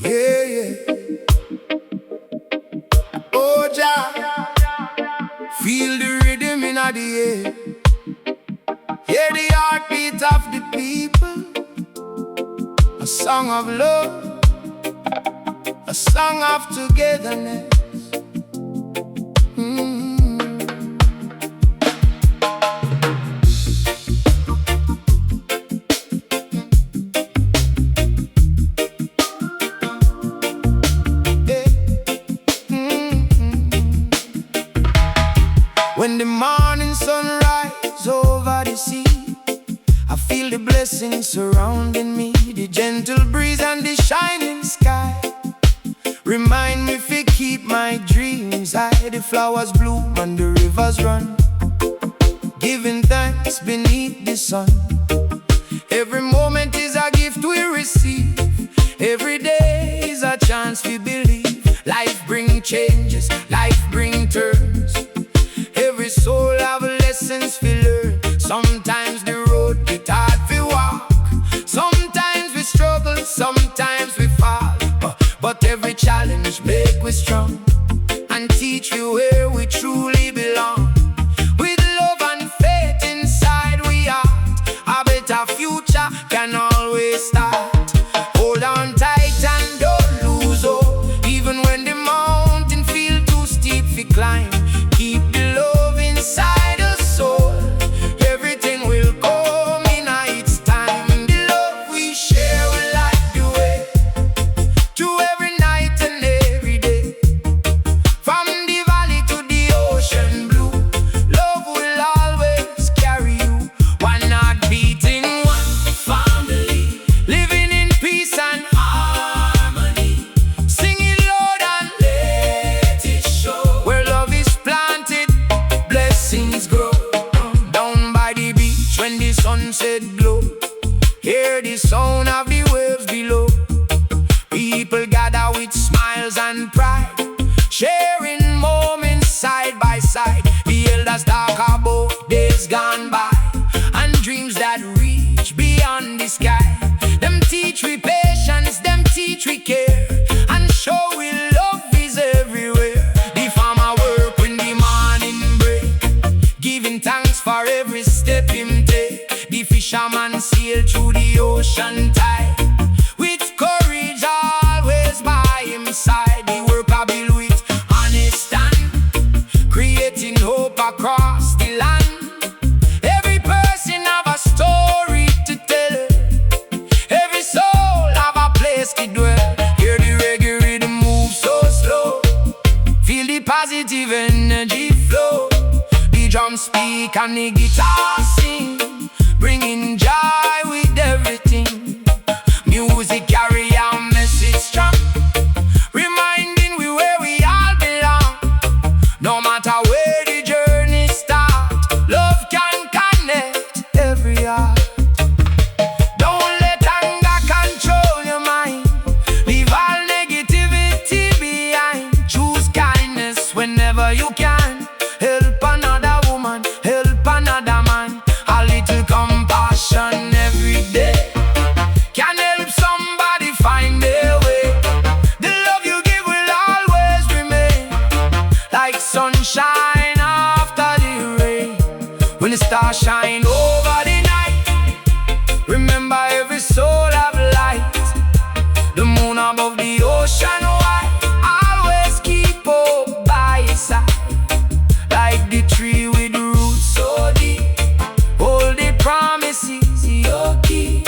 Yeah, yeah. Oh, Jah, feel the rhythm in the air. Hear the heartbeat of the people. A song of love, a song of togetherness. When the morning sun rises over the sea, I feel the blessings surrounding me. The gentle breeze and the shining sky remind me to keep my dreams high. The flowers bloom and the rivers run, giving thanks beneath the sun. Every moment is a gift we receive. Every day is a chance we believe. Life bring changes, life bring turns. Every soul have lessons to learn. Sometimes the road get hard to walk. Sometimes we struggle, sometimes we fall. But every challenge make we strong and teach you where we truly belong. With love and faith inside we heart, a better future can always start. Hold on tight and don't lose hope. Even when the mountain feel too steep to climb, keep the love inside the soul. Everything will come in its time. The love we share will light the way through every night and every day. From the valley to the ocean blue, love will always carry you. One heart beating, one family, living in peace and harmony. Sing it loud and let it show. Where love is planted, blessings grow. Down by the beach when the sunset glow, hear the sound of the waves below. People gather with smiles and pride, sharing moments side by side. The elders talk about days gone by and dreams that reach beyond the sky. Them teach we patience, them teach we care, and show we love is everywhere. The farmer work when the morning break, giving thanks for every step him take. The fisherman sail through the ocean tide, with courage always by his side. The worker build with honest hand, creating hope across the land. Every person have a story to tell, every soul have a place to dwell. Hear the reggae rhythm move so slow, feel the positive energy flow. The drums speak and the guitar sing, bringing joy with everything. Music carry our message strong, reminding we where we all belong. No matter where the journey start, love can connect every heart. Don't let anger control your mind, leave all negativity behind. Choose kindness whenever you can. Help another woman, help another man. A little compassion every day can help somebody find their way. The love you give will always remain, like sunshine after the rain. When the stars shine over the night, remember every soul have light. The moon above the ocean wide, always keep hope by your side. Like the tree with roots so deep, hold the promises your key.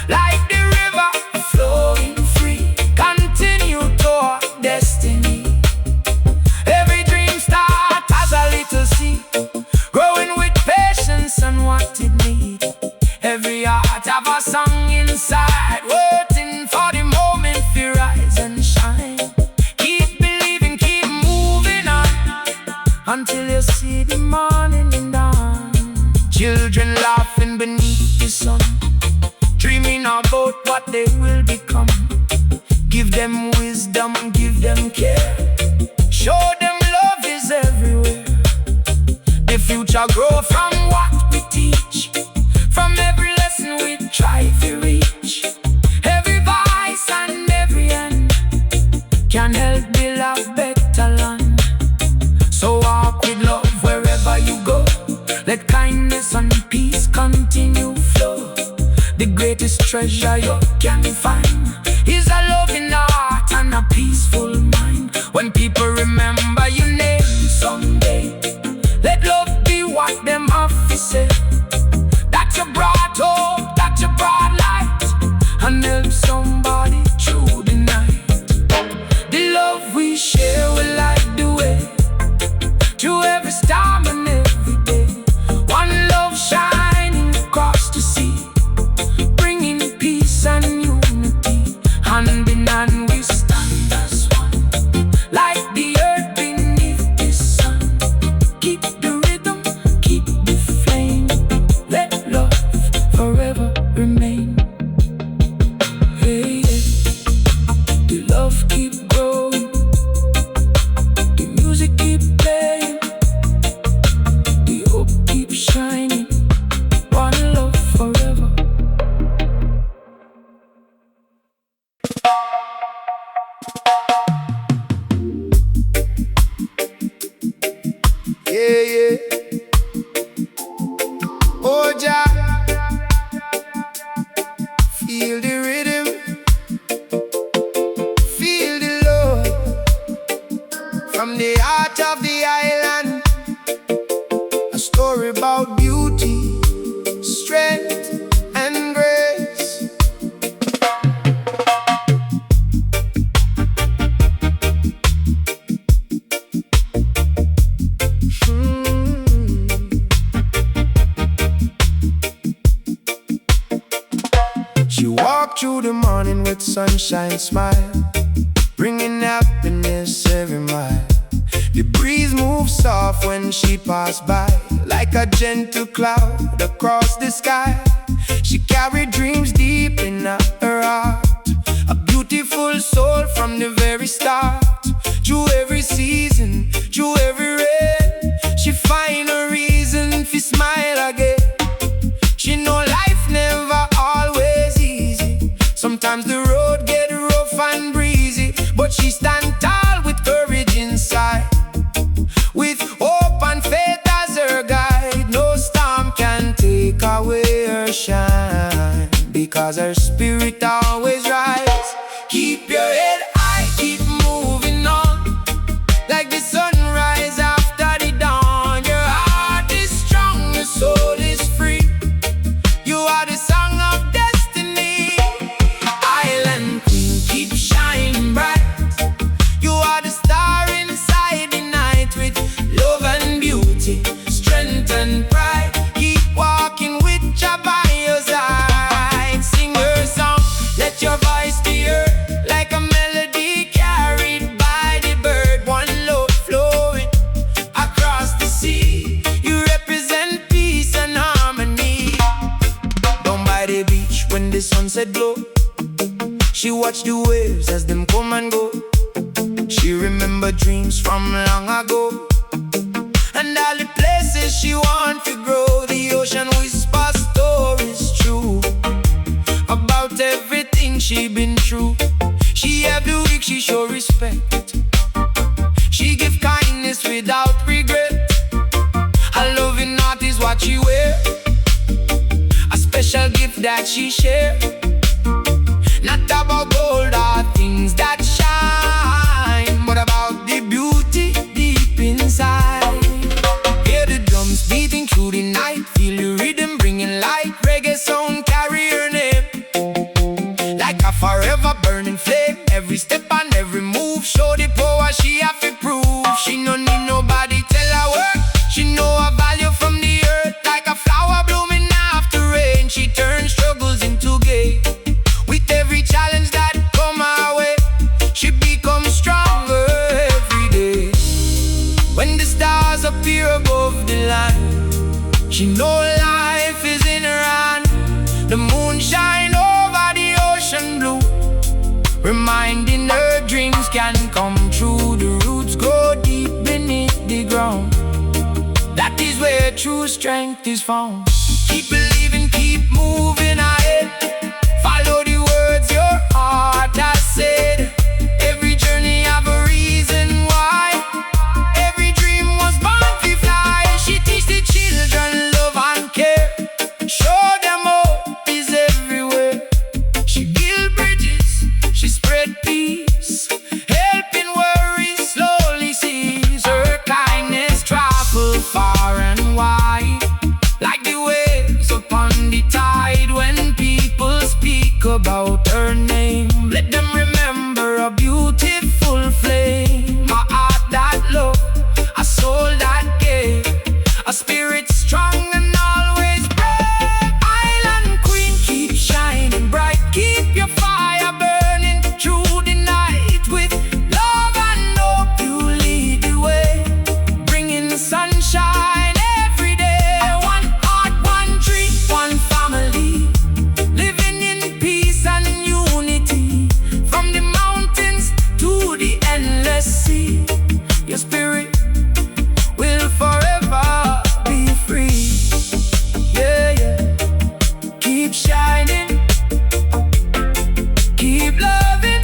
Like the river flowing free, continue toward destiny. Every dream start as a little seed, growing with patience and what it needs. Every heart have a song inside, waiting for the moment to rise and shine. Keep believing, keep moving on, until you see the morning in dawn. Children laughing beneath the sun, dreaming about what they will become. Give them wisdom, give them care, show them love is everywhere. The future grow from what we teach, from every lesson we try to reach. Every voice and every hand can help build a better land. So walk with love wherever you go. Let kindness and peace continue flow. The greatest treasure you can find is a loving heart and a peaceful mind. When people remember your name someday, let love be what them have to say. That you brought hope, that you brought light, and help somebody through the night. The love we share will light the way through every storm and every day. One love shining across the sea, bringing peace and unity. Hand in hand we stand as one, like the earth beneath the sun. Keep the rhythm, keep the flame, let love forever remain. Hey, yeah. The love keep growing, the music keep playing, the hope keep shining. One love forever. Yeah, yeah. Oh, Jah, feel the rhythm, feel the love from the heart of the island. A story about beauty, strength, and grace. She walked through the morning with sunshine smile, bringing happiness every mile. The breeze moved soft when she passed by, like a gentle cloud across the sky. She carried dreams deep in her heart, a beautiful soul from the very start. Through every season, through every rain, she find a reason to smile again. She know life never always easy. Sometimes the road get rough and breezy, but she stand tall with courage inside, with hope and faith as her guide. No storm can take away her shine, because her spirit always rise. Keep your head high, keep moving on, like the sunrise after the dawn. Your heart is strong, your soul is free. You are the song of destiny. Island queen, keep shining bright. You are the star inside the night, with love and beauty, strength and pride. Keep walking with Jah by your side. Sing her song, let your voice be heard, like a melody carried by the bird. One love flowing across the sea. You represent peace and harmony. Down by the beach when the sunset glow, she watched the waves as them come and go. She remember dreams from long ago, and all the places she want to grow. The ocean whispers stories true about everything she been through. She have the weak, she show respect. She give kindness without regret. A loving heart is what she wear, a special gift that she share. Not about gold or things that shine, but about the beauty deep inside. Hear the drums beating through the night, feel the rhythm bringing light. Reggae sound carry her name, like a forever burning flame. Every step and every move show the power she have to prove. She no need nobody tell her work. She know her value from the earth, like a flower blooming after rain. She turns struggles into gain. With every challenge that come her way, she becomes stronger every day. When the stars appear above the land, she know life is in her hand. The moon shine over the ocean blue, reminding her dreams can come true. The roots grow deep beneath the ground, that is where true strength is found. Keep believing, keep moving ahead, shining. Keep loving,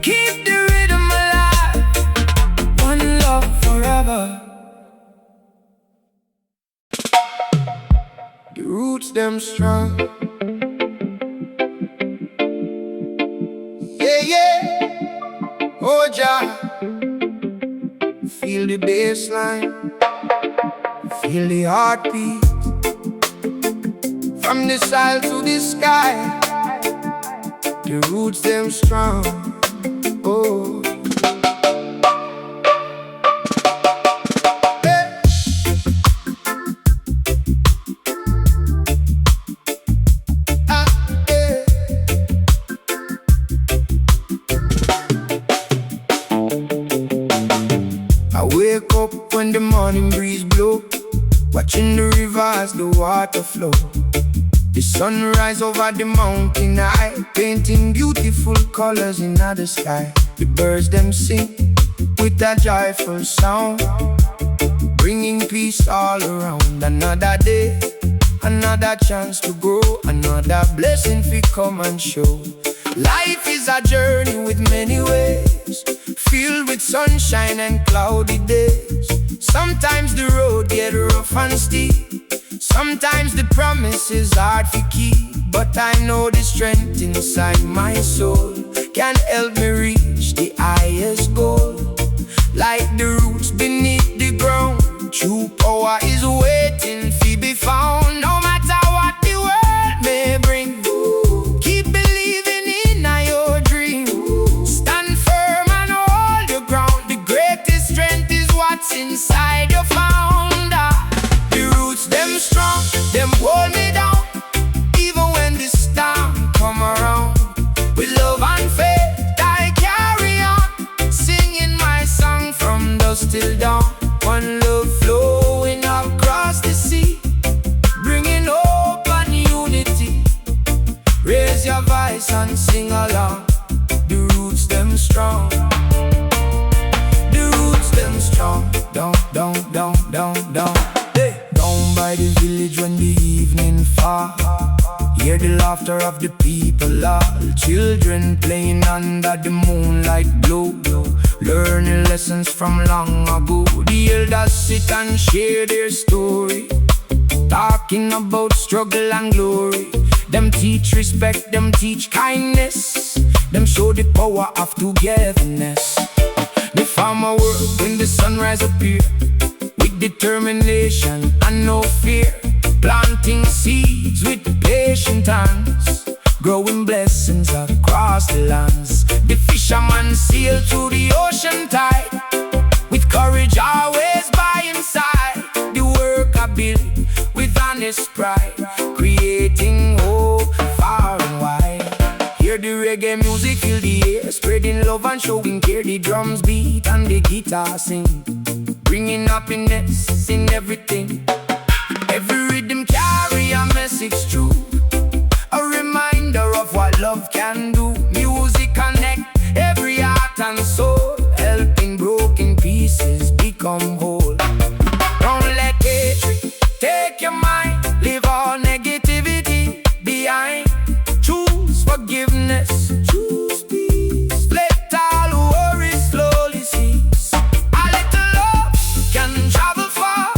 keep the rhythm alive. One love forever. The roots them strong. Yeah, yeah. Oh, Jah. Feel the bass line, feel the heartbeat. From the soil to the sky, the roots them strong. Oh, hey. Hey. I wake up when the morning breeze blow, watching the river as the water flow. The sunrise over the mountain high, painting beautiful colors in the sky. The birds them sing with a joyful sound, bringing peace all around. Another day, another chance to grow, another blessing fi come and show. Life is a journey with many ways, filled with sunshine and cloudy days. Sometimes the road get rough and steep, sometimes the promise is hard to keep. But I know the strength inside my soul can help me reach the highest goal. Like the roots beneath the ground, true power is waiting to be found. No matter what the world may bring, keep believing in your dream. Stand firm and hold your ground. The greatest strength is what's inside your founder. The roots them strong, them hold me down, even when the storm come around. With love and faith I carry on, singing my song from dusk till dawn. One love flowing across the sea, bringing hope and unity. Raise your voice and sing along. The roots them strong, the roots them strong. Down, down, down, down, down. Hey. Down by the village when the evening fall, hear the laughter of the people, all children playing under the moonlight glow, learning lessons from long ago. The elders sit and share their story, talking about struggle and glory. Them teach respect, them teach kindness, them show the power of togetherness. The farmer work when the sunrise appear, with determination and no fear, planting seeds with patient hands, growing blessings across the lands. The fisherman sail through the ocean tide, with courage always by his side. The worker build with honest pride, creating hope far and wide. Hear the reggae music, fill the air, spreading love and showing care. The drums beat and the guitar sing, bringing happiness in everything. Every rhythm carry a message true, a reminder of what love can do. Music connect every heart and soul, helping broken pieces become whole. Don't let hatred take your mind, leave all negativity behind. Choose forgiveness, choose peace, let all worries slowly cease. A little love can travel far,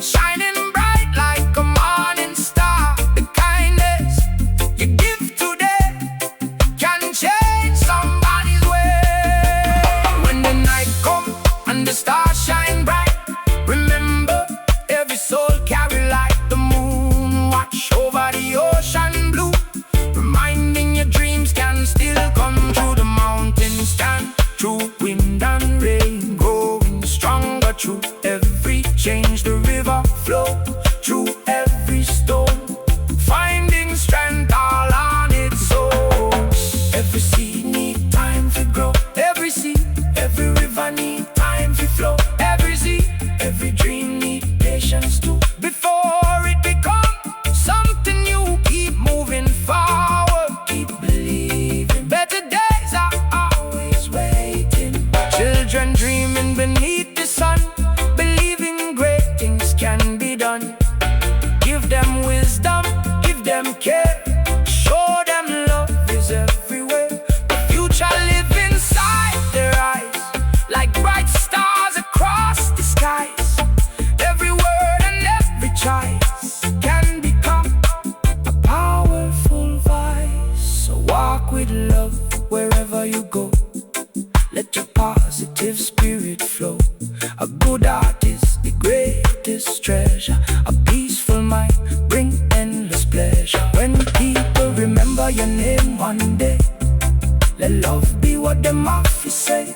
shining bright like a morning star. The kindness you give today them care, show them love is everywhere. The future live inside their eyes, like bright stars across the skies. Every word and every choice can become a powerful voice. So walk with love wherever you go. Let your positive spirit flow. A good heart is the greatest treasure. A peaceful mind bring endless pleasure. When people remember your name one day, let love be what them off you say.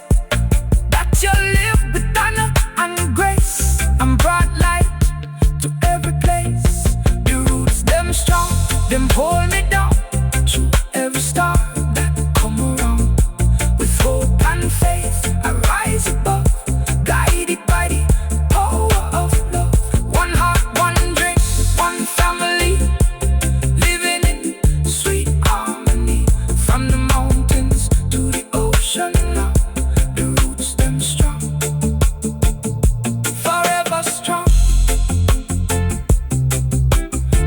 That you live with honor and grace, and brought light to every place. The roots them strong, them hold me down to every star that come around. With hope and faith I rise above, guided by the power of love. One heart, one drink, one family, living in sweet harmony. From the mountains to the ocean now, the roots them strong, forever strong.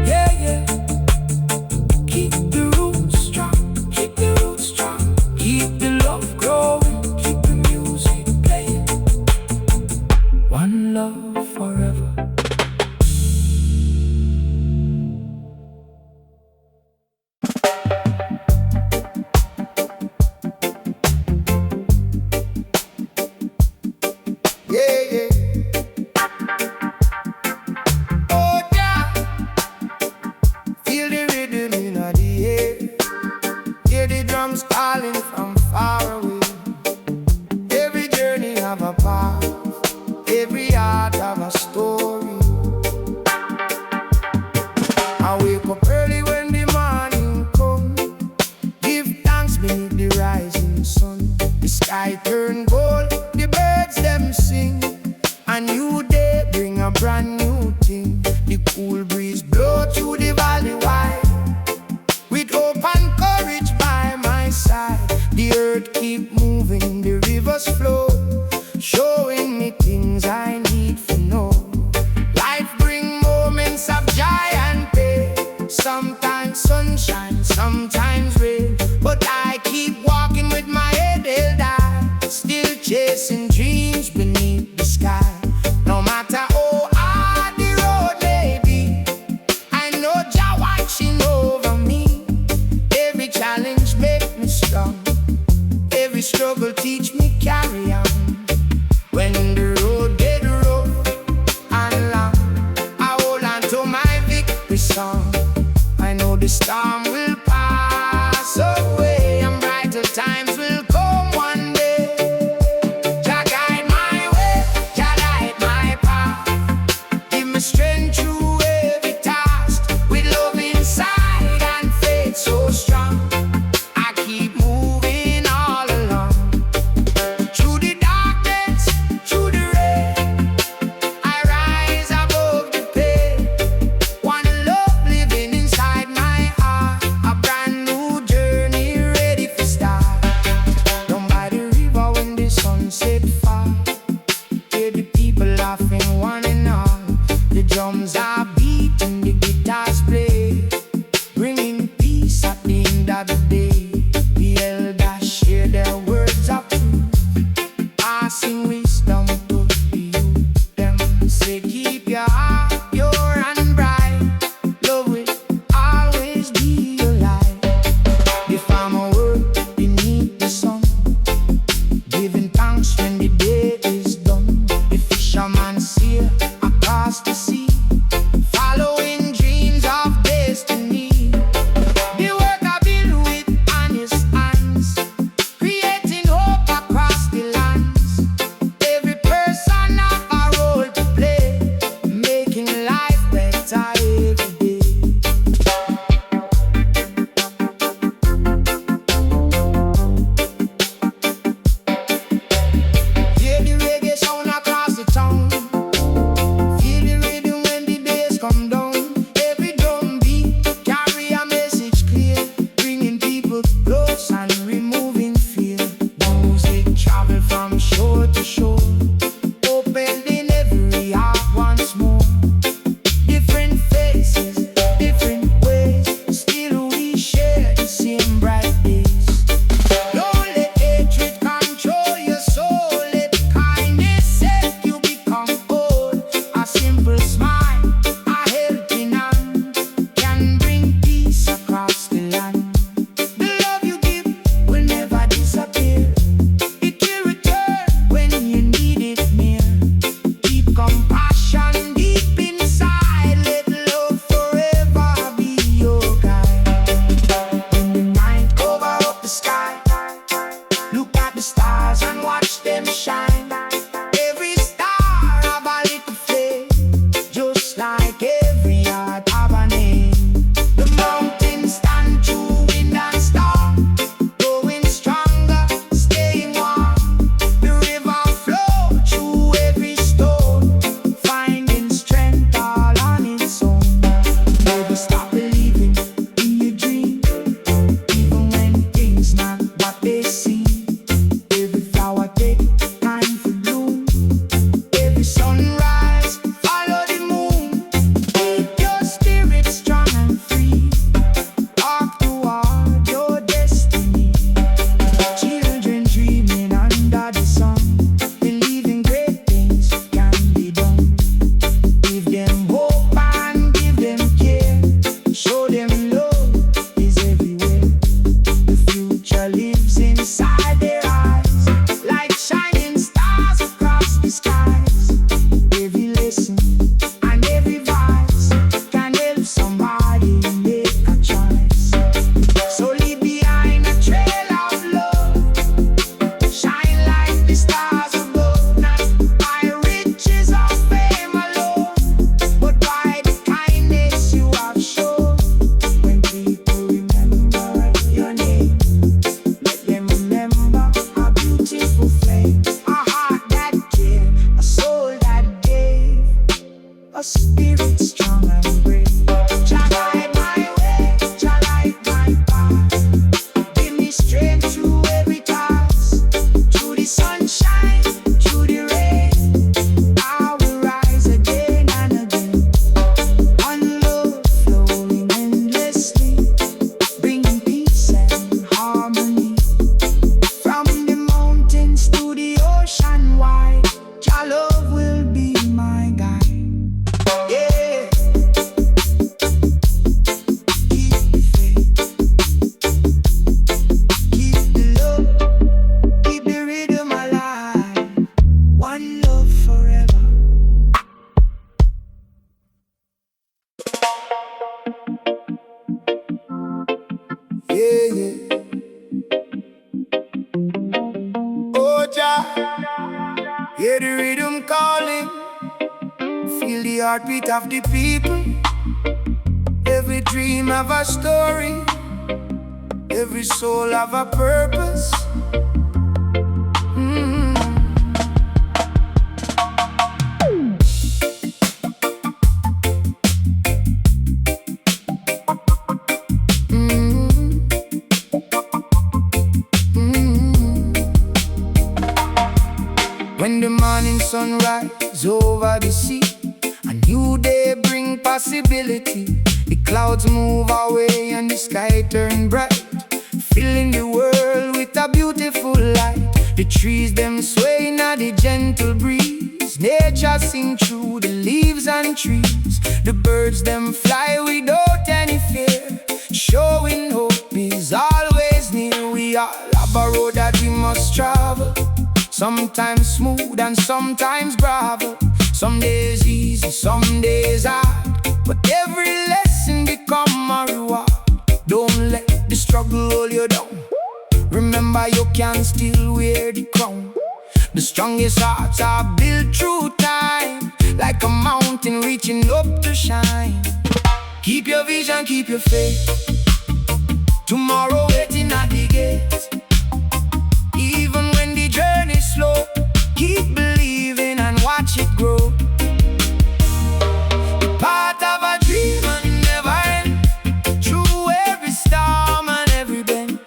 Yeah, yeah. Keep the roots strong, keep the roots strong. Keep the love growing, keep the music playing. One love forever. Yeah, yeah. Oh, yeah. Feel the rhythm in the air. Hear the drums calling from far away. Every journey have a path, every heart have a story. I wake up early when the morning come, give thanks beneath the rising sun. The sky turn gold, the birds them sing. A new day bring a brand new thing. The cool breeze blow through the valley wide. With hope and courage by my side, the earth keep moving, the rivers flow, showing me things I need to know. Life bring moments of joy and pain, sometimes sunshine, sometimes rain. But I keep walking with my head held high, still chasing dreams beneath the sky. No matter how hard the road may be, I know Jah watching over me. Every challenge make me strong, every struggle teach me carry on. When the road get rough and long, I hold on to my victory song. I know the storm will pass away, and brighter times will come one day. Jah guide my way, Jah light my path. Give me strength through every task, with love inside and faith so strong. I keep moving all along, through the darkness, through the rain. I rise above the pain. One love living inside my heart, a brand new journey ready for start. Down by the river when the sun set far, hear the people laughing one and all. The drums are beating, the guitars play, bringing peace at the end of the day. The elders share their words of truth, passing wisdom to the youth. Them say keep your heart pure and bright, love will always be your light. The farmer work beneath the sun, giving thanks when the day is done. The fisherman sail across the sea, following dreams of destiny. The worker build with the heartbeat of the people. Every dream have a story, every soul have a purpose. When the morning sun rises over the sea, a new day bring possibility. The clouds move away and the sky turn bright, filling the world with a beautiful light. The trees them sway in the gentle breeze, nature sing through the leaves and trees. The birds them fly without any fear, showing hope is always near. We all have a road that we must travel, sometimes smooth and sometimes gravel, some days easy, some days hard, but every lesson become a reward. Don't let the struggle hold you down, remember you can still wear the crown. The strongest hearts are built through time, like a mountain reaching up to shine. Keep your vision, keep your faith, tomorrow waiting at the gate. Even when the journey's slow, keep believing and watch it grow. The path of a dreamer never ends, through every storm and every bend.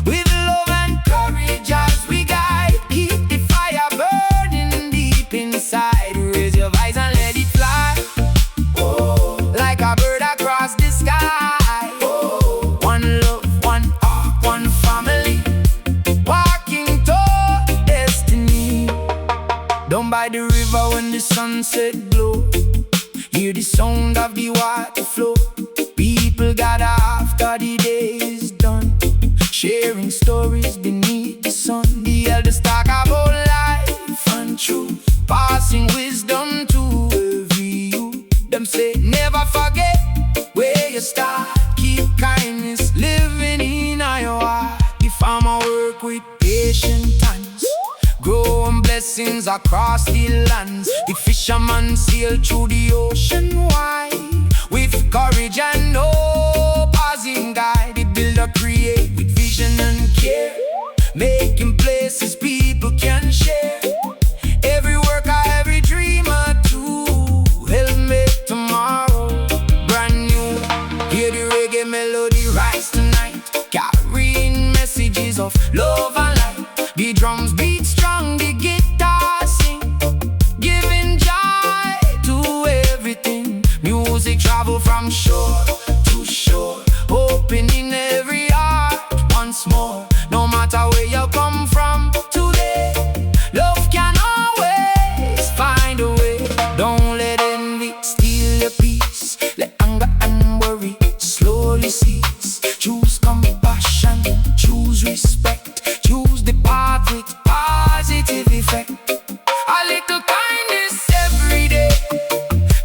With love and courage as we guide, keep the fire burning deep inside. Raise your voice and let it fly, oh, like a bird across the sky. Oh, one love, one heart, one family, down by the river when the sunset glow, hear the sound of the water flow. People gather after the day is done, sharing stories beneath the sun. The elders talk about life and truth, passing wisdom to every youth. Them say never forget where you start, keep kindness living in your heart. The farmer work with patient hands, growing blessings across the lands. The fisherman sail through the ocean wide, with courage and hope as him guide. The builder create with vision and care, making places people can share. Every worker, every dreamer too, help make tomorrow brand new. Hear the reggae melody rise tonight, carrying messages of love and light. The drums beat strong, the guitar sing, giving joy to everything. Music travel from shore to shore, opening every heart once more. No matter where you come from today, love can always find a way. Don't let envy steal your peace, let anger and worry slowly cease. Choose compassion, choose respect, choose the path with positive effect. A little kindness every day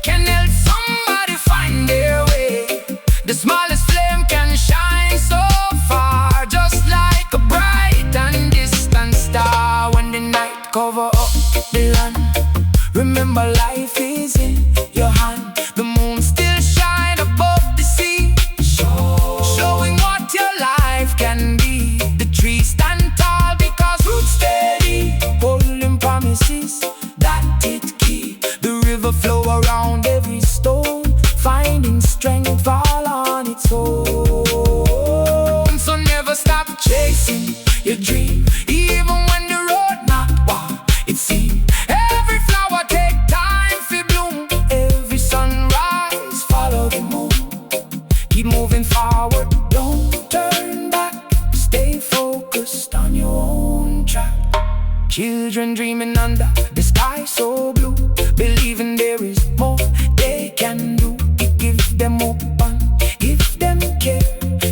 can help somebody find their way. The smallest flame can shine so far, just like a bright and distant star. When the night cover up the land, remember life is in your hand. The moon still shine above the sea, showing what your life can be. The trees stand tall because roots steady, holding promises that it keep. The river flow around every stone, finding strength all on its own. So never stop chasing your dream, even when the road not what it seems. Every flower take time for bloom, every sunrise follow the moon. Keep moving forward, don't turn back, stay focused on your own track. Children dreaming under the sky so blue, believing there is more they can do. Give them hope and give them care,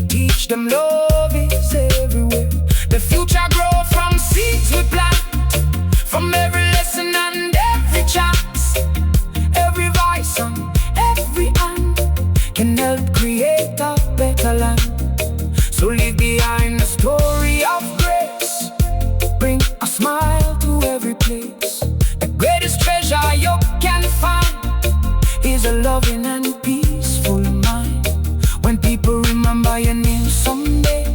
teach them love is everywhere. The future grow from seeds we plant, from every lesson and every chance. Every voice and every hand can help create a better land. So leave behind a story of grace, bring a smile to every place. The greatest treasure you can find your name someday.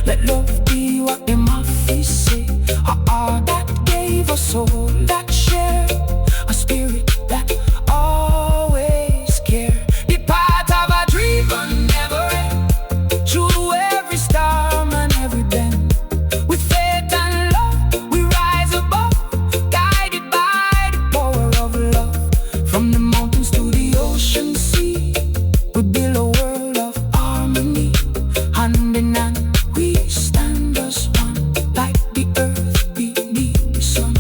Let love be what them office say. A heart that gave, a soul that shared, a spirit that always care. The path of a dream and never end, through every storm and every bend. With faith and love we rise above, guided by the power of love. From the mountains to the ocean sea, we build a world of harmony. Hand in hand we stand as one, like the earth beneath the sun.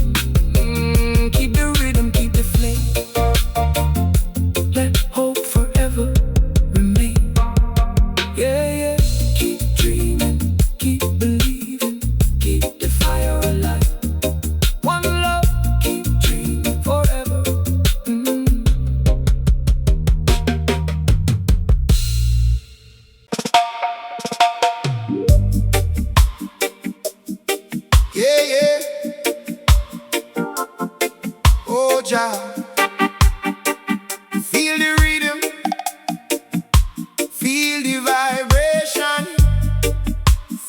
Keep the rhythm, keep the flame. Let hope forever remain. Yeah, yeah. Keep dreaming, keep believing, keep the fire alive. One love, keep dreaming forever. Yeah, yeah. Oh, Jah, feel the rhythm, feel the vibration.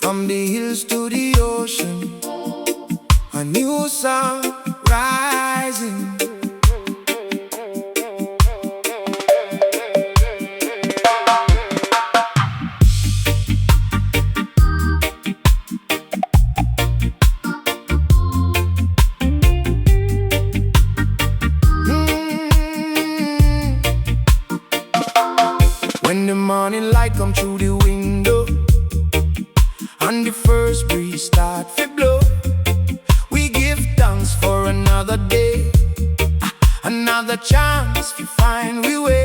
From the hills to the ocean, a new song rising. When the morning light come through the window and the first breeze start to blow, we give thanks for another day, another chance to find we way.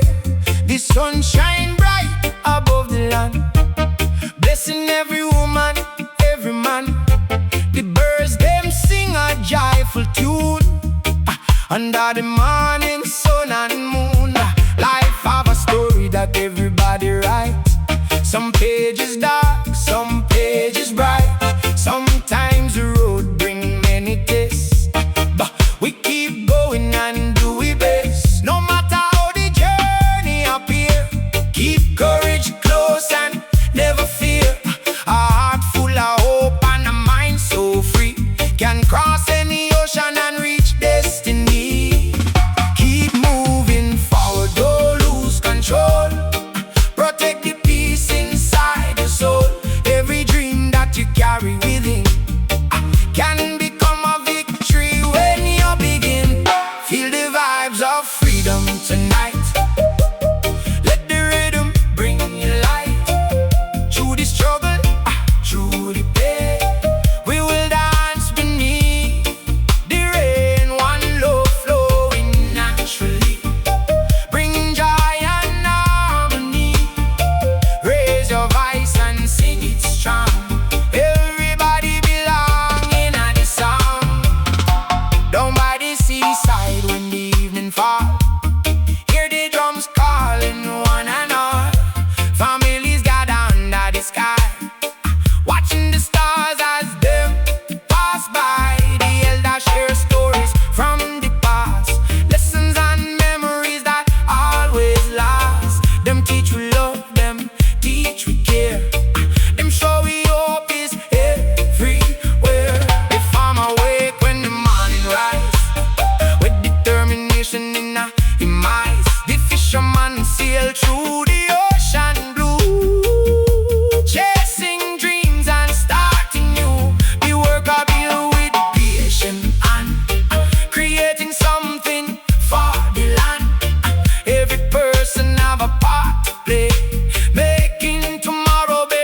The sun shine bright above the land, blessing every woman, every man. The birds them sing a joyful tune under the morning sun and moon. Life have a story that everybody write. Some pages dark, some pages bright. Sometimes the road bring many tests, but we keep going and do we best. No matter how the journey appear, keep courage close and never fear. A heart full of hope and a mind so free, can cross any ocean and reach destiny. Keep moving forward, don't lose control. Protect the peace inside your soul. Every dream that you carry within can become a victory when you begin. Feel the vibes of freedom tonight. Let the rhythm bring you light. Through the struggle, through the pain, we will dance beneath the rain. One love flowing naturally, bringing joy and harmony. Raise your voice and sing it strong. Everybody belonging at the song. Down by the seaside when the evening fall, hear the drums calling one and all. Families gather under the sky, watching the stars as them pass by. The elders share stories from the past, lessons and memories that always last. Them teach we love, them teach we care. Them show we hope is everywhere. If I'm awake when the morning rise, with determination in him eyes, the fisherman sail through the ocean blue, chasing dreams and starting new. The worker build with patience and creating something for the land. Every person have a part to play, making tomorrow better.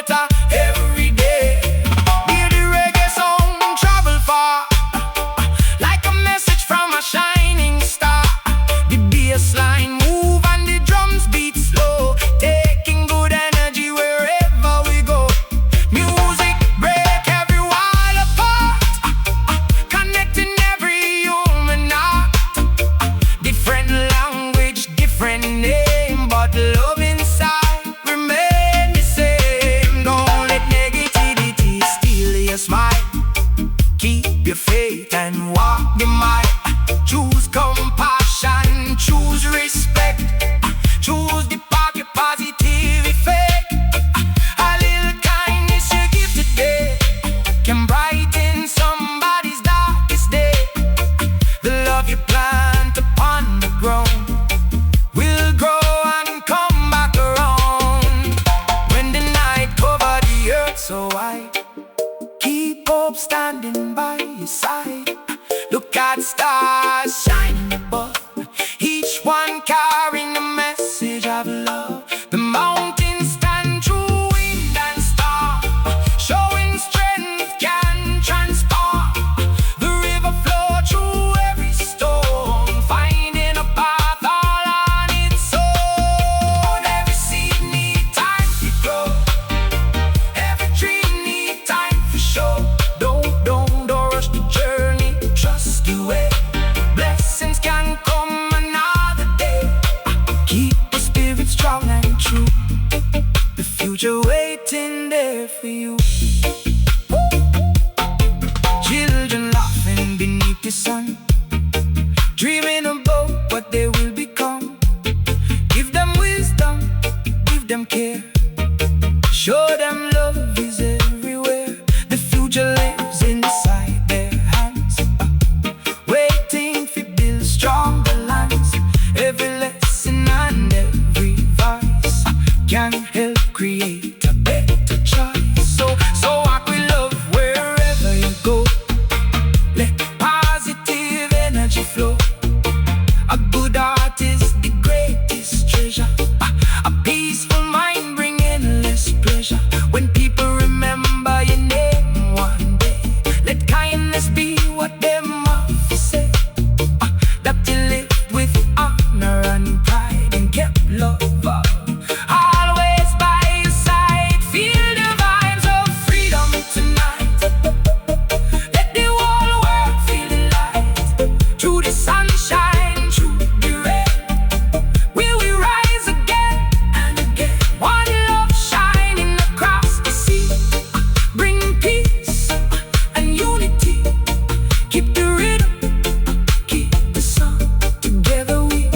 hope standing by your side. Look at stars shining above, each one carrying a message of love. The mountains stand through wind and storm, showing strength can transform. The river flow through every storm, finding a path all on its own. Every seed need time to grow, every dream need time for show. Don't rush the journey, trust the way. Blessings can come another day. Keep the spirit strong and true, the future waiting there for you. Children laughing beneath the sun, dreaming about what they will become. Give them wisdom, give them care, show them love is everywhere. The future lives inside their hands, waiting for build stronger lands. Every lesson and every voice can help create a better choice. So walk with love wherever you go. Let positive energy flow. A good heart is the greatest treasure. A peaceful mind bring endless pleasure. When people remember your name one day, let kindness be what them have to say. That you lived with honor and pride and kept love up, always by your side. Feel the vibes of freedom tonight. Let the whole world feel the light. Through the sunshine, through the rain, will we rise again and again. One love shining across the sea, bring peace and unity. Keep the rhythm, keep the song. Together we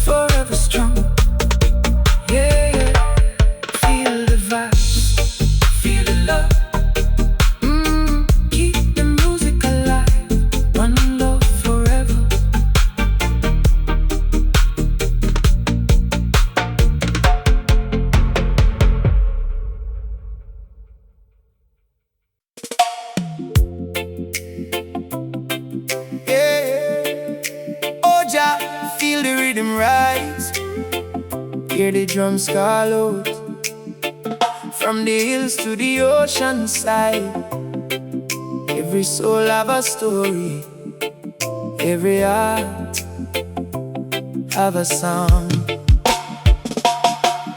forever strong. Yeah, feel the vibes, feel the love. Keep the music alive, one love forever. Yeah, oh Jah, feel the rhythm rise, hear the drums call out. From the hills to the ocean side, every soul have a story, every heart have a song.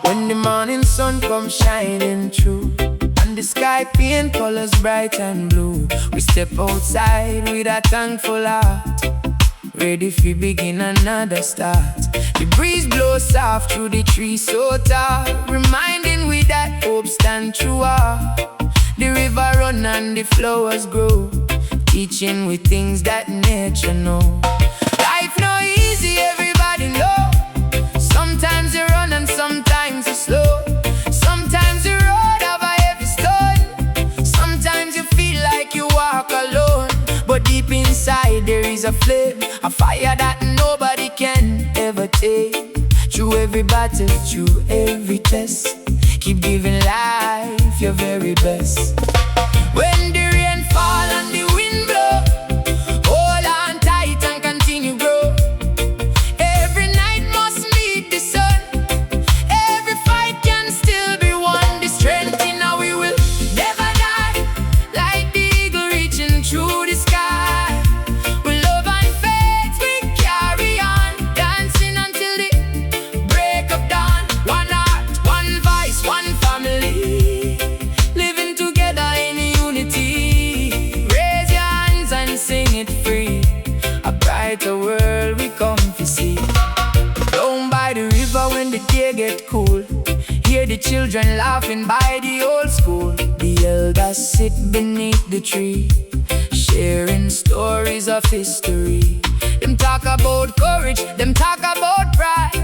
When the morning sun comes shining through, and the sky paint colors bright and blue, we step outside with a thankful heart, ready for begin another start. The breeze blows soft through the trees so tall, reminding we that hope stand through all. The river run and the flowers grow, teaching we things that nature know. Life no easy, everybody know. Sometimes you run and sometimes you slow. Sometimes the road have a heavy stone. Sometimes you feel like you walk alone, but deep inside there is a flame, a fire that nobody can ever take. Through every battle, through every test, keep giving life your very best. When the rain fall and the wind blow, hold on tight and continue grow. Every night must meet the sun, every fight can still be won. The strength in our we will never die, like the eagle reaching through the sky. With love and faith we carry on, dancing until the break of dawn. One heart, one voice, one family, living together in unity. Raise your hands and sing it free, a brighter world we come to see. Down by the river when the day get cool, hear the children laughing by the old school. The elders sit beneath the tree, sharing stories of history. Them talk about courage, them talk about pride,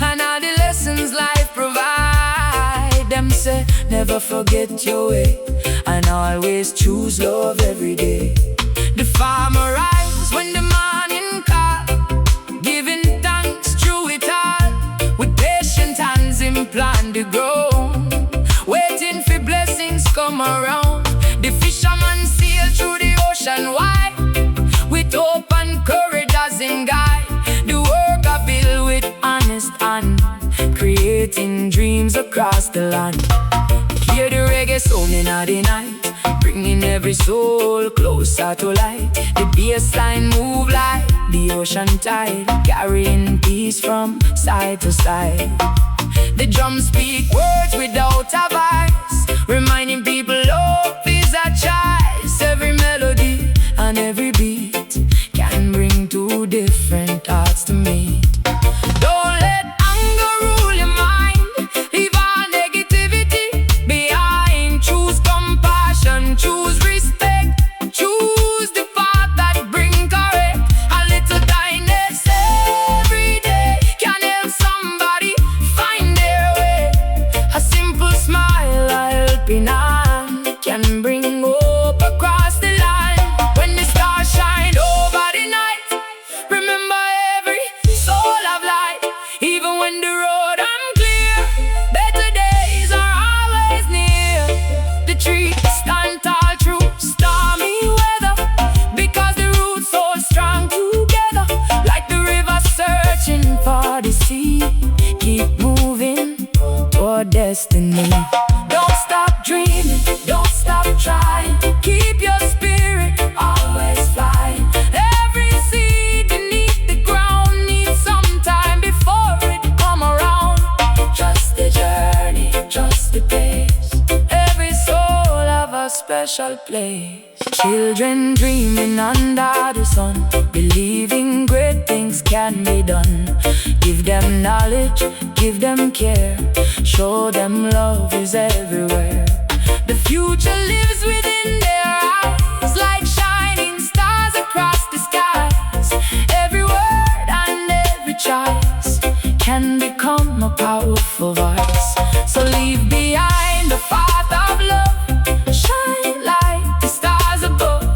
and all the lessons life provide. Them say never forget your way, and always choose love every day. The farmer rise when the morning call, giving thanks through it all. With patient hands him plan to grow, waiting for blessings come around. The fisherman sail ocean wide, with hope and courage as him guide. The work I build with honest hand, creating dreams across the land. Hear the reggae sound in the night, bringing every soul closer to light. The bass line move like the ocean tide, carrying peace from side to side. The drums speak words without a voice, reminding people hope is a choice. Every melody and every beat can bring two different hearts to meet. Don't let anger rule your mind, leave all negativity behind. Choose compassion, choose respect, choose the path that bring correct. A little kindness every day can help somebody find their way. A simple smile, a helping hand can bring hope across the line. When the stars shine over the night, remember every soul of light. Even when the road unclear, better days are always near. The trees stand tall through stormy weather, because the roots hold strong together. Like the river searching for the sea, keep moving toward destiny. Don't stop dreaming, don't stop trying, keep your spirit always flying. Every seed beneath the ground needs some time before it come around. Trust the journey, trust the pace, every soul have a special place. Children dreaming under the sun, believing great things can be done. Give them knowledge, give them care, show them love is everywhere. The future lives within their eyes, like shining stars across the skies. Every word and every choice can become a powerful voice. So leave behind the path of love, shine like the stars above.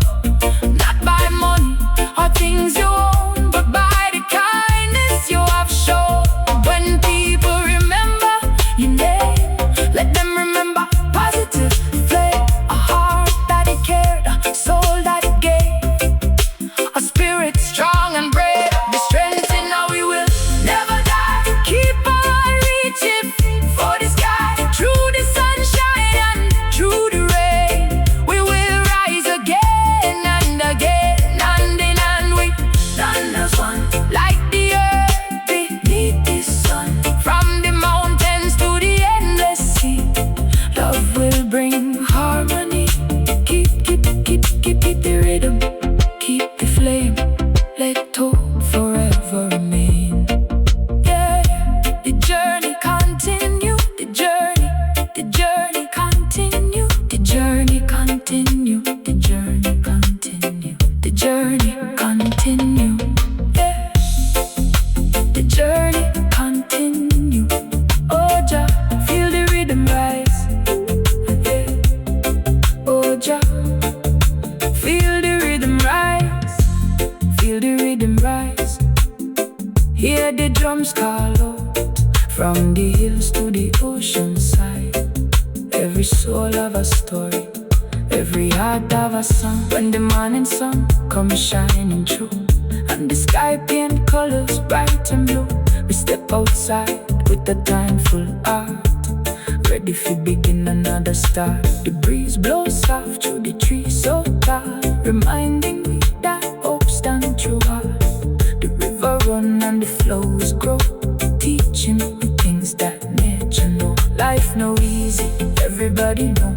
Not by money or things you own, but by the kindness you have shown. When people remember your name, let them remember positive flame. A heart that it cared, a soul that it gave, a spirit strong and brave. The strength in how we will never die. Keep on reaching for the sky, through the sunshine and through the rain. We will rise again and again, hand in hand we stand as one. Like the earth beneath the sun, from the mountains to the endless sea, love will bring harmony. Keep the rhythm, keep the flame, let hope forever remain. Yeah, the journey continue, the journey continue, the journey continue, the journey continue, the journey continue. Yeah, the journey continue. Oh Jah, feel the rhythm rise. Yeah, oh Jah, feel the rhythm rise, feel the rhythm rise. Hear the drums call out, from the hills to the ocean side. Every soul have a story, every heart have a song. When the morning sun comes shining through, and the sky paint colors bright and blue, we step outside with a thankful heart, ready for begin another start. The breeze blows soft through the trees so tall, reminding me that hope stands through all. The river run and the flows grow, teaching me things that nature know. Life no easy, everybody know.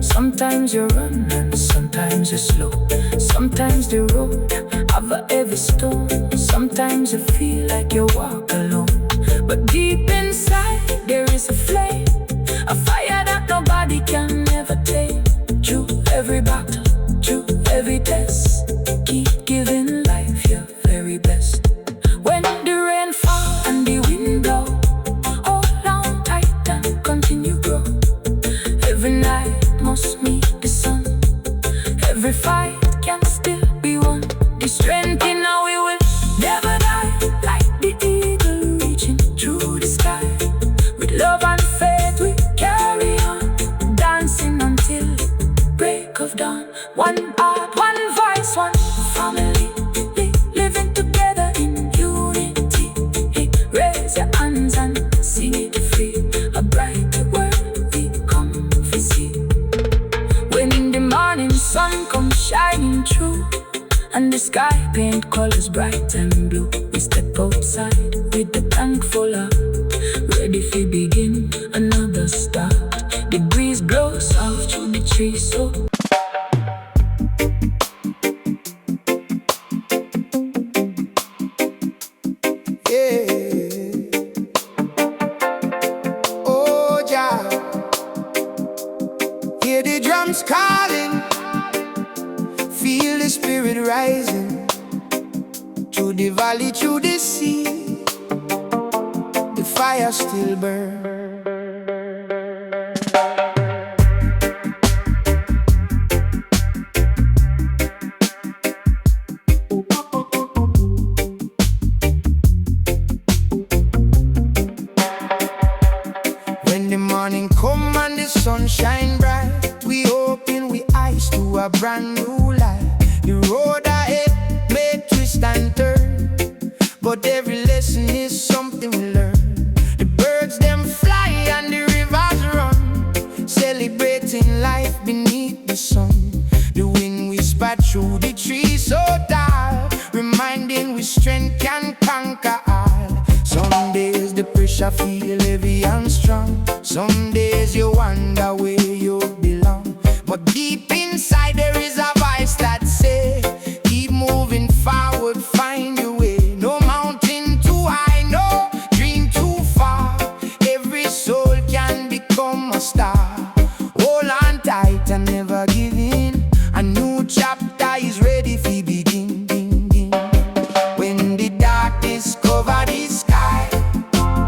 Sometimes you run and sometimes you're slow. Sometimes the road have a heavy stone. Sometimes you feel like you walk alone, but deep inside there is a flame, a fire that nobody can ever tame. Through every battle, through every test, keep giving life your very best. When the rain falls and the wind blow, hold on tight and continue grow. Every night must meet the sun, every fight can still be won. The strength in how we will never die, like the eagle reaching through the sky. With love and faith we carry on, dancing until break of dawn. One heart, one voice. and the sky paint colors bright and blue. We step outside with the tank full up, ready to begin another start. The breeze blows soft through the trees, so hear the drums calling, feel the spirit rising. Through the valley, through the sea, the fire still burns. When the morning come and the sun shine bright, we open we eyes to a brand new life. The road ahead may twist and turn, but every lesson is something we learn. The birds them fly and the rivers run, celebrating life beneath the sun. The wind whisper through the trees so tall, reminding we strength can conquer all. Some days the pressure feel heavy and strong, some days you wonder where you belong. But deep inside there is a voice that say, keep moving forward, find your way. No mountain too high, no dream too far. Every soul can become a star. Hold on tight and never give in. A new chapter is ready to begin. When the darkness cover the sky,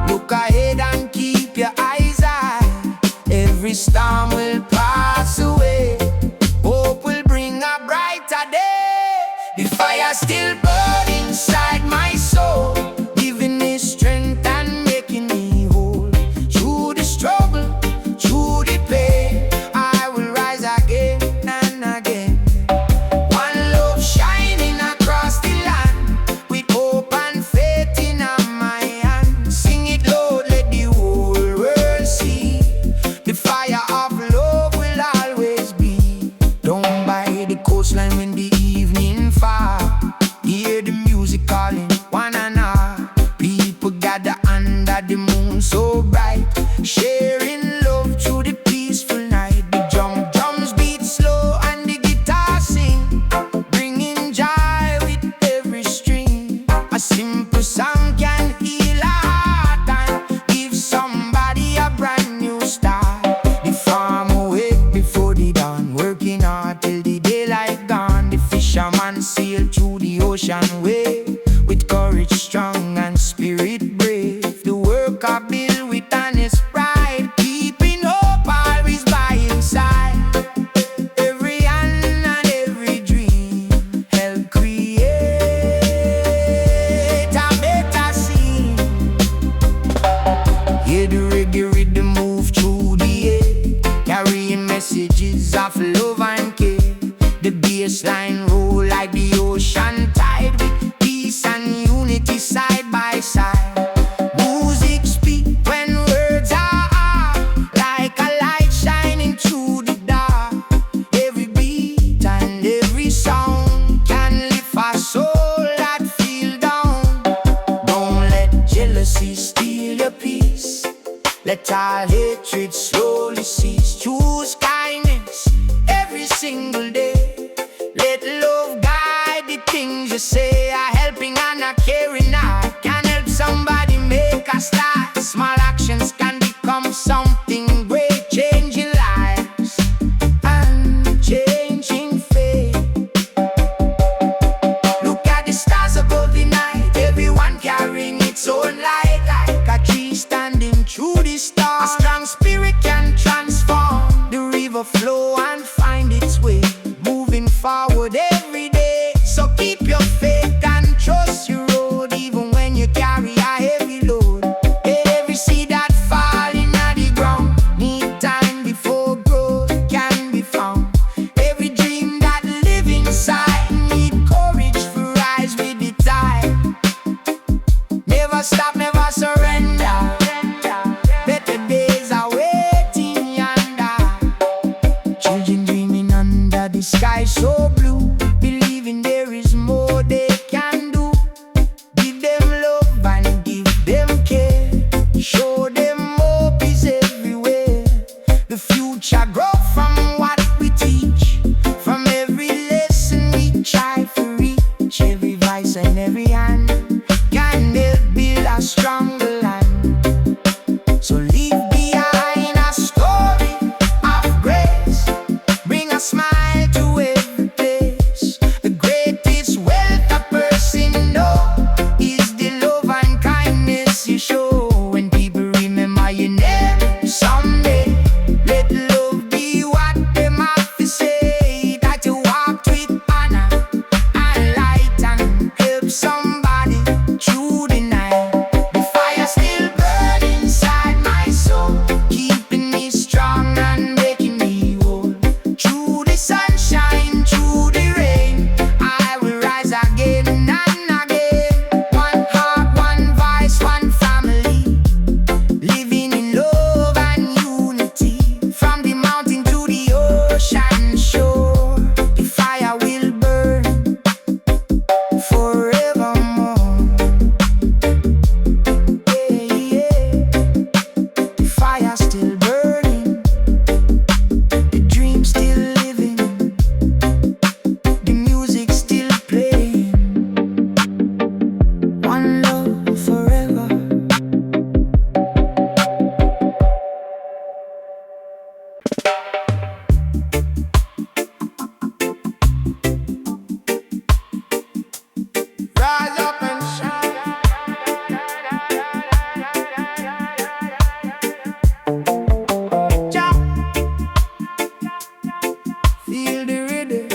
look ahead and keep your eyes high. Every storm will pass away, hope will bring a brighter day. The fire still burns inside my soul, giving me strength and making me whole. Through the struggle, through the pain, I will rise again and again. One love shining across the land, with hope and faith in my hand. Sing it loud, let the whole world see. The fire of love will always be. Down by the coastline when the evening fall, hear the music calling one another. People gather under the moon so bright, sharing love through the peaceful night. The drums beat slow and the guitar sing, bringing joy with every string. A simple song can heal a heart and give somebody a brand new start. The farmer wake before the dawn, working hard till the daylight gone. The fisherman sail through the ocean wave, with courage strong and spirit brave. The worker build with honest pride, keeping hope always by his side. Every hand and every dream help create a better scene. Hear the reggae rhythm move through the air, carrying messages of love and care. The bass line roll like the ocean tide, with peace and unity side by side. Music speak when words are hard, like a light shining through the dark. Every beat and every sound can lift a soul that feel down. Don't let jealousy steal your peace, let all hatred slowly cease. Choose kindness every single day, let love guide the things you say. A helping and a caring heart can help somebody make a start. Small actions can become something great, changing lives and changing fate. Look at the stars above the night, everyone carrying its own light. Like a tree standing through the storm, a strong spirit can transform. The river flow and find its way, moving forward every day. So keep your faith and trust your road, even when you carry a heavy load. Every seed that fall in the ground need time before growth can be found. Every dream that live inside need courage to rise with the tide. Never stop, never surrender. Better days are waiting yonder. Children dreaming under the sky so blue, believing there is more. Feel the rhythm,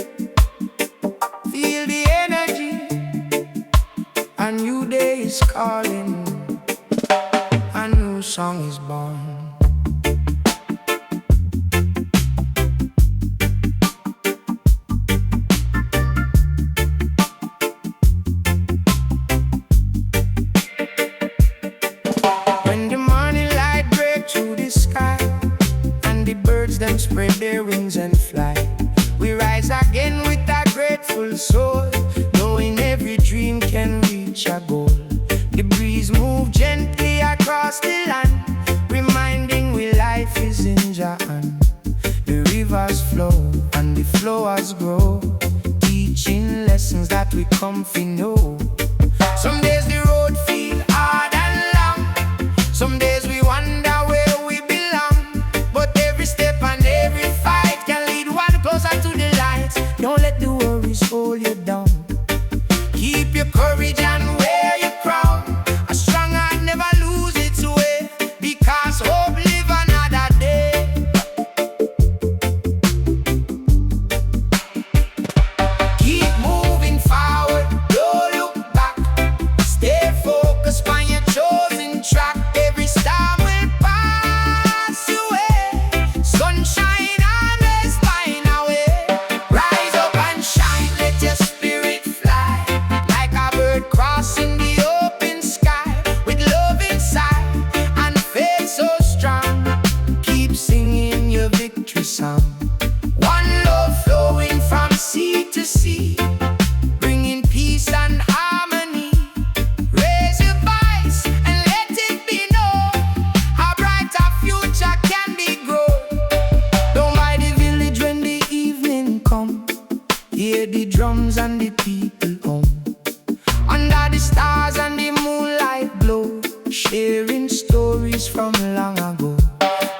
feel the energy. A new day is calling, a new song is born. When the morning light breaks through the sky and the birds them spread their wings and fly, we rise again with a grateful soul, knowing every dream can reach a goal. The breeze moves gently across the land, reminding we life is in Jah hand. The rivers flow and the flowers grow, teaching lessons that we come to know. Some days the road feel hard and long, some days we wonder where we belong. But every step and every fight can lead one closer to the light. Don't let the worries hold you down. Keep your courage and wear your crown. A strong heart never lose its way, because hope live another day. Keep moving forward, don't look back. Stay focused on your chosen track. Every storm will pass away. Sunshine always find a way. Rise up and shine, let your spirit fly, like a bird crossing the open sky, with love inside and faith so strong. Keep singing your victory song. One love flowing from sea to sea, bringing peace and harmony. Raise your voice and let it be known, a brighter future can be grown. Down by the village when the evening come, hear the drums and the people hum. Under the stars and the moonlight glow, sharing stories from long ago.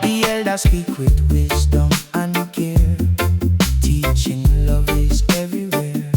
The elders speak with wisdom and care, teaching love is everywhere.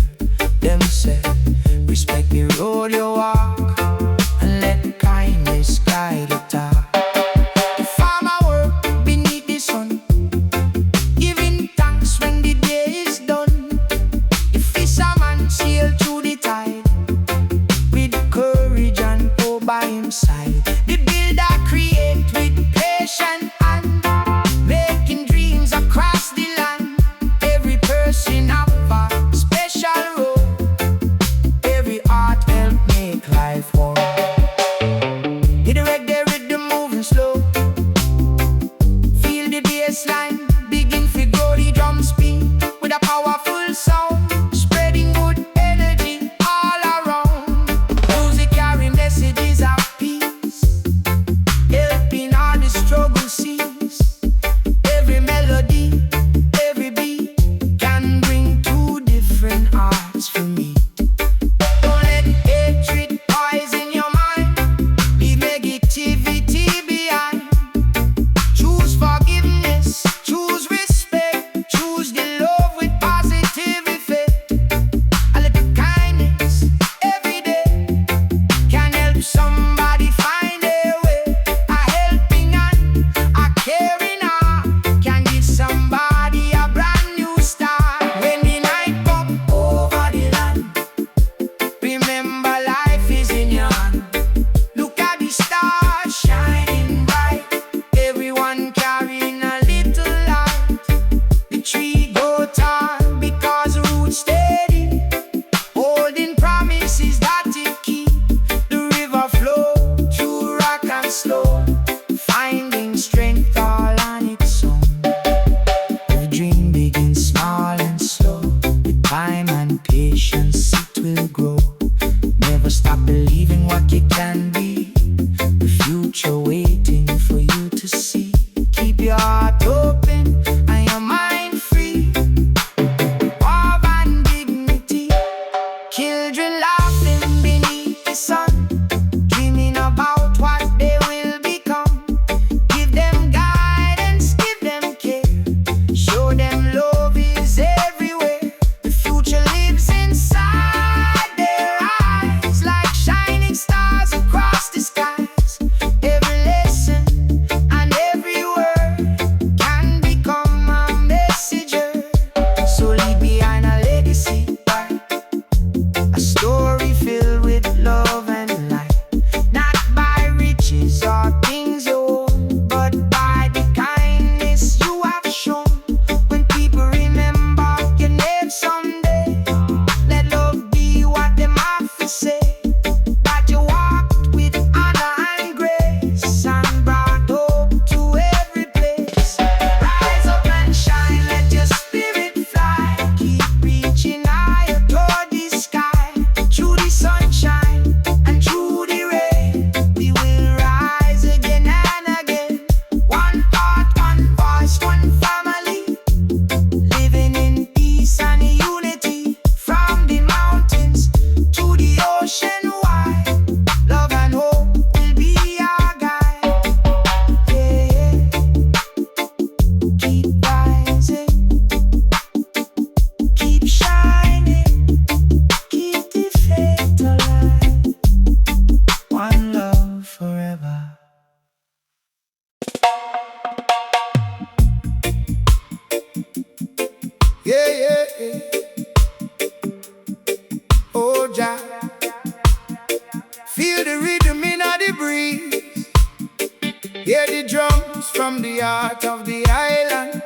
Yeah, yeah, yeah. Oh, Jah, feel the rhythm in the breeze. Hear the drums from the heart of the island.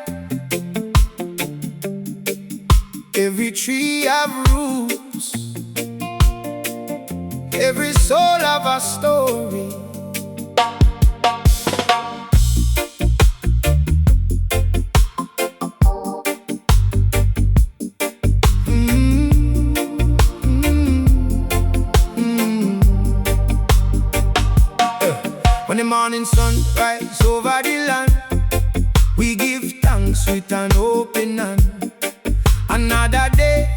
Every tree have roots, every soul have a story. When the morning sun rises over the land, we give thanks with an open hand. Another day,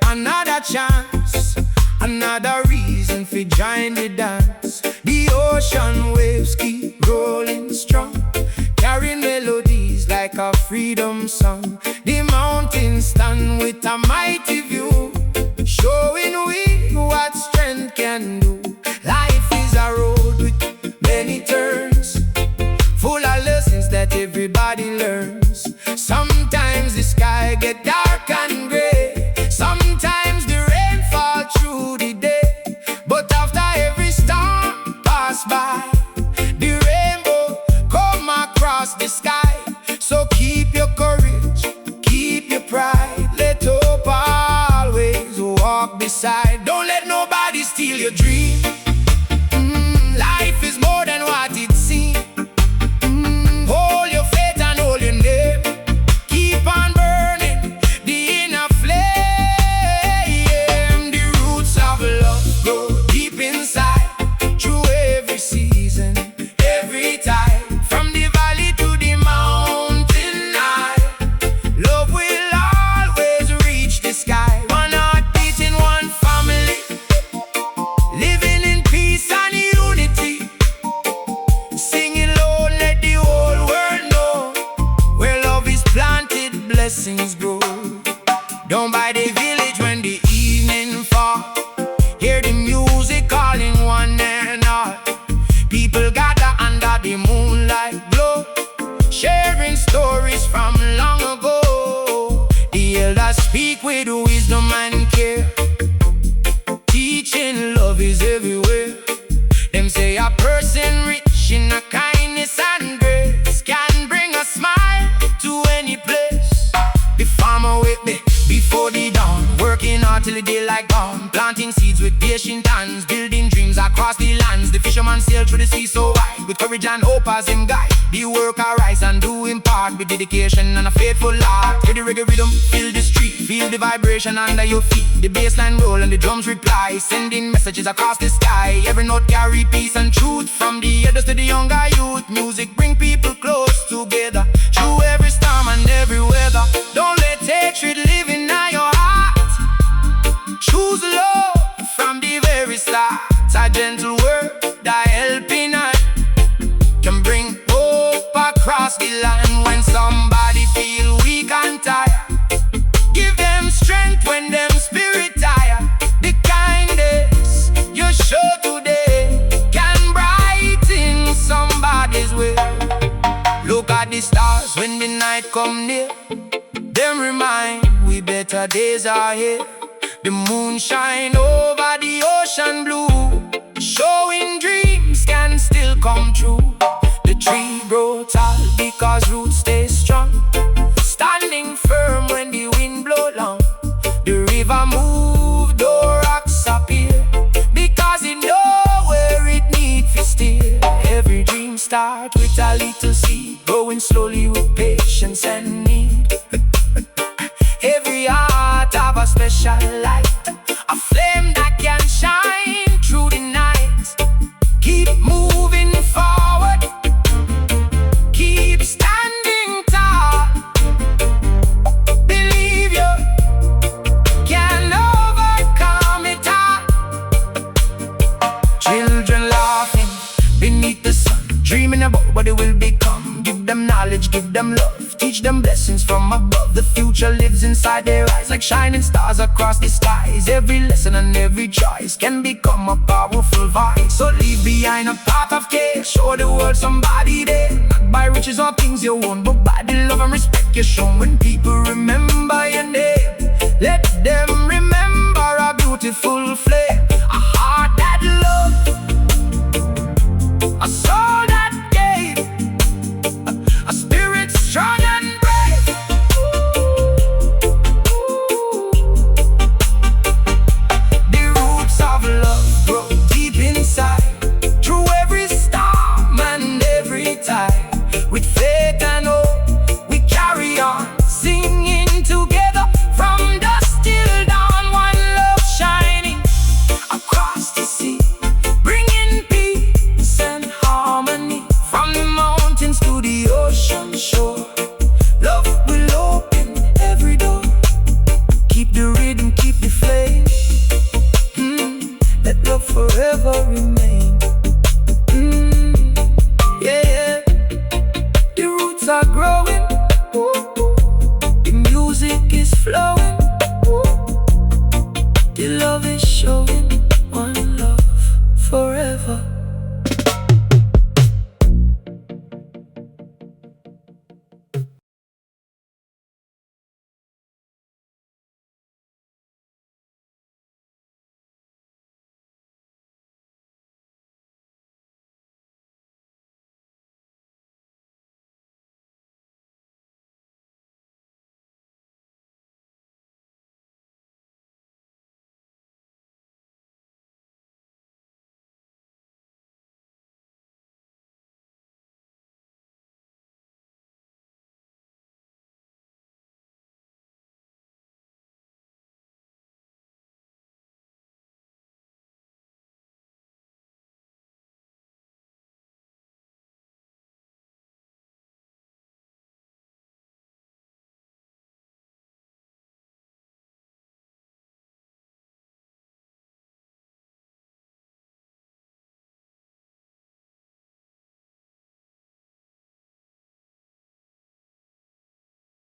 another chance, another reason for join the dance. The ocean waves keep rolling strong, carrying melodies like a freedom song. The mountains stand with a mighty view, showing we what strength can do. Life is a road with many turns, full of lessons that everybody learns. Sometimes the sky get dark and gray, sometimes the rain fall through the day. But after every storm pass by, the rainbow come across the sky. So keep your courage, keep your pride, let hope always walk beside. Don't let nobody steal your dream. Life is more than what it seems. Hold your faith and hold your name. Keep on burning the inner flame. The roots of love grow deep inside, through every season, every tide. From the valley to the mountain high, love will always reach the sky. One heart beating, one family, living in peace and unity. Singing low, let the whole world know, where love is planted, blessings grow. Down by the village when the evening fall, hear the music calling one and all. People gather under the moonlight glow, sharing stories from long ago. The elders speak with wisdom and care, teaching love is everywhere. Them say a person rich in a kindness and grace can bring a smile to any place. The farmer wake me before the dawn, working hard till the daylight gone, planting seeds with patient hands, building dreams across the lands. The fisherman sailed through the sea so wide, with courage and hope as him guide. The worker rise and do him part, with dedication and a faithful heart. Hear the reggae rhythm, feel the street, feel the vibration under your feet. The bassline roll and the drums reply, sending messages across the sky. Every note carry peace and truth, from the elders to the younger youth. Music bring people close together, through every storm and every weather. Don't let hatred live in your heart. Choose love from the very start. A gentle word, a helping hand, can bring hope across the land. When somebody feel weak and tired, give them strength when them spirit tired. The kindness you show today can brighten somebody's way. Look at the stars when the night come near, them remind we better days are here. The moon shine over the ocean blue, showing dreams can still come true. The tree grow tall because roots stay strong, standing firm when the wind blow long. The river move, though rocks appear, because it know where it need to steer. Every dream start with a little seed, growing slowly with patience and need. Every heart have a special light, a flame that can shine through the night. Keep moving forward, keep standing tall. Believe you can overcome it all. Children laughing beneath the sun, dreaming about what they will become. Give them knowledge, give them love, teach them blessings from above. The future lives inside their eyes, like shining stars across the skies. Every lesson and every choice can become a powerful voice. So leave behind a path of care, show the world somebody there. Not by riches or things you own, but by the love and respect you shown. When people